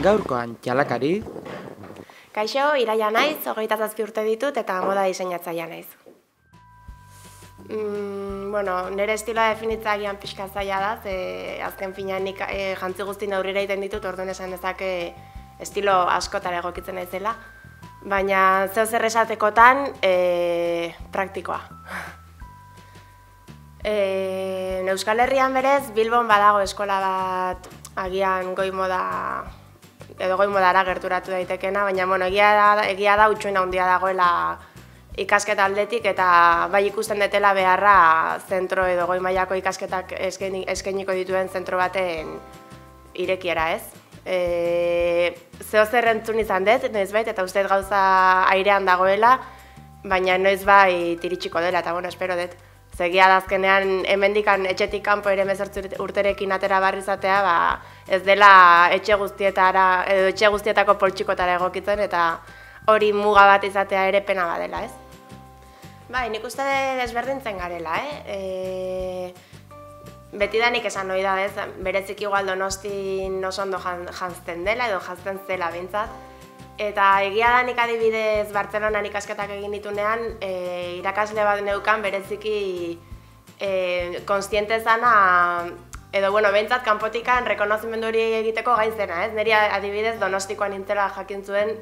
Gaurkoan txalakari. Kaixo, Iraia naiz, 27 urte ditut eta moda diseinatzailea naiz. Nire estiloa definitza agian pixka zaila da, azken finean nik jantzi guzti neurrira egiten ditut, orduan esan dezake estilo askotara egokitzen naizela, baina zeo zer esatekotan praktikoa. Euskal Herrian berez, Bilbon badago eskola bat agian goi modara gerturatu daitekena, baina egia da utxuin handia dagoela ikasketa aldetik eta bai ikusten detela beharra zentro edo goi mailako ikasketak eskainiko dituen zentro baten irekiera, ez? Zeo zer entzun izan dut, noizbait, eta uste gauza airean dagoela, baina noizbait iritsiko dela, eta espero dut. Zegia da azkenean hemendikan etxetik kanpo ere 18 urterekin atera barri izatea, ez dela etxe guztietako poltsikotara egokitzen eta hori muga bat izatea ere pena badela, ez? Bai, nik uste desberdintzen garela, betidanik esan hori da, ez? Berezik igual Donostin oso ondo janzten dela edo janzten zela behintzat. Eta egia da nik adibidez Bartzelonan ikasketak egin ditunean, irakasle bat neukan bereziki konstiente zana, edo behintzat kanpotikan rekonozimendu hori egiteko gai zena, ez? Niri adibidez Donostikoan nintzela jakin zuen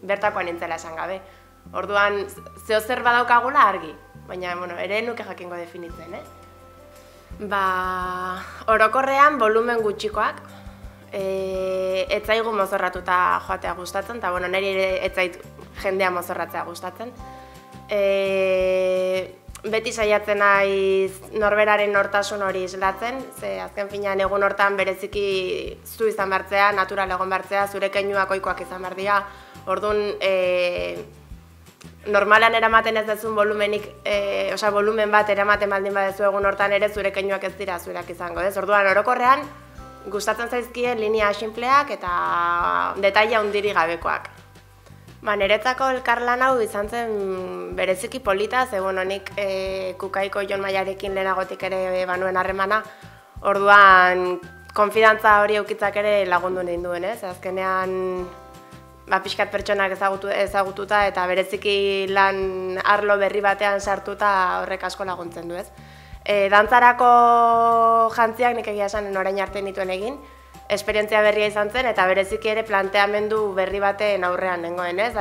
bertakoan nintzela esan gabe. Orduan, zeo zer badaukagula argi, baina ere nuke jakingo definitzen, ez? Orokorrean volumen gutxikoak, ez zaigu mozorratuta joatea gustatzen, eta niri ez zait jendea mozorratzea gustatzen. Beti saiatzen naiz norberaren nortasun hori islatzen, ze azken finean egun hortan bereziki zu izan bartzea, natural egon bartzea, zure keinuak ohikoak izan behar dira. Orduan, normalan eramaten ez dezun volumen bat eramaten baldin badezu egun hortan ere zure keinuak ez dira zureak izango, ez? Orduan, orokorrean, gustatzen zaizkien linea sinpleak eta detaila handiri gabekoak. Niretzako elkarlan hau izan zen bereziki polita, ze nik Kukaiko Jon Maiarekin lehenagotik ere banuen harremana, orduan konfidantza hori eukitzak ere lagundu ninduen, ez? Azkenean pixkat pertsonak ezagututa eta bereziki lan arlo berri batean sartuta horrek asko laguntzen du, ez? Dantzarako jantziak nik egia esan orain arte nituen egin, esperientzia berria izan zen eta bereziki ere planteamendu berri baten aurrean nengoen, ez?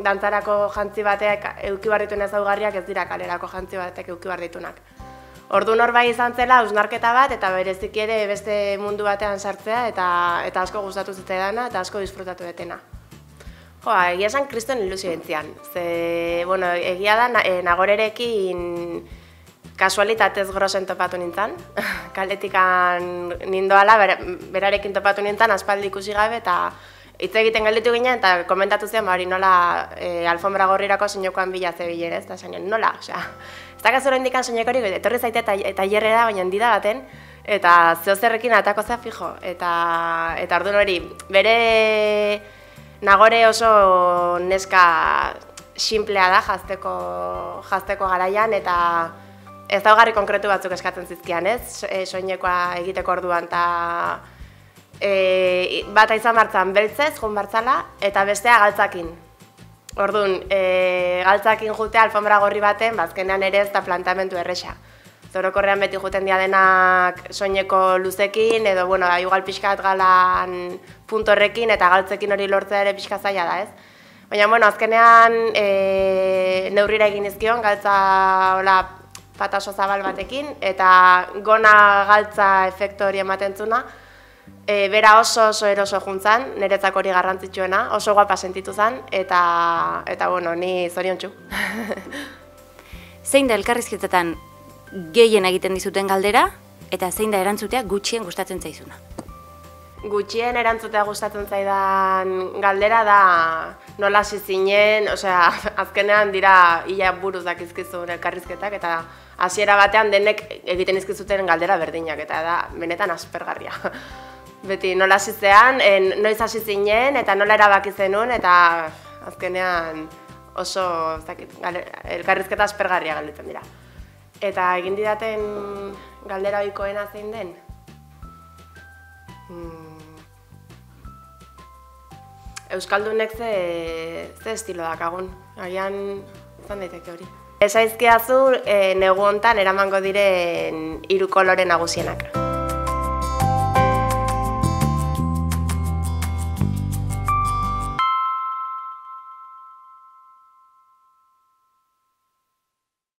Dantzarako jantzi batek eduki behar dituen ezaugarriak ez dira kalerako jantzi batek eduki behar ditunak. Orduan hor bai izan zela hausnarketa bat eta bereziki ere beste mundu batean sartzea eta asko gustatu zitzaidana eta asko disfrutatu detena. Egia esan kriston ilusio entzian, ze, egia da Nagorerekin kasualitatez grosen topatu nintzen, kaletikan nindoala, berarekin topatu nintzen, aspaldi ikusi gabe, eta hitz egiten gelditu ginen, eta komentatu zen, hori nola alfombra gorrirako soinekoan bila zebiler, ez? Eta esan nola, ez dakazuro indikan soineko hori, etorri zaite eta hierrera, baina handida baten, eta zeozerrekin atako zea fijo, eta orduan hori, bere Nagore oso neska sinplea da jazteko garaian, eta ezaugarri konkretu batzuk eskatzen zizkian, ez? Soinekoa egiteko orduan, eta bata izan bartzan beltzez, joan bartzala, eta bestea galtzakin. Orduan, galtzakin jutea alfombra gorri baten, azkenean ere ez da plantamendu erresa. Zorokorrean beti juten dia denak soineko luzekin, edo, igual pixkat galan puntorrekin, eta galtzekin hori lortzea ere pixka zaila da, ez? Baina, azkenean neurrira egin izkion, galtza pataso zabal batekin, eta gona galtza efektu hori ematen zuna, bera oso eroso juntzan, niretzako hori garrantzitsuena, oso guapa sentitu zen, eta ni zoriontsu. Zein da elkarrizketetan gehien egiten dizuten galdera, eta zein da erantzutea gutxien gustatzen zaizuna? Gutxien erantzutea gustatzen zaidan galdera da nola hasi zinen, azkenean dira ia buruz dakizkizun elkarrizketak, eta hasiera batean denek egiten izkizuten galdera berdinak, eta da benetan aspergarria. Beti nola hasi zean, noiz hasi zinen, eta nola erabaki zenuen, eta azkenean oso elkarrizketa aspergarria galdetzen dira. Eta egin didaten galdera ohikoena zein den? Euskaldunek ze estilo dakagun, agian izan daiteke hori. Esaizkiazu negu hontan eramango diren 3 kolore nagusienak.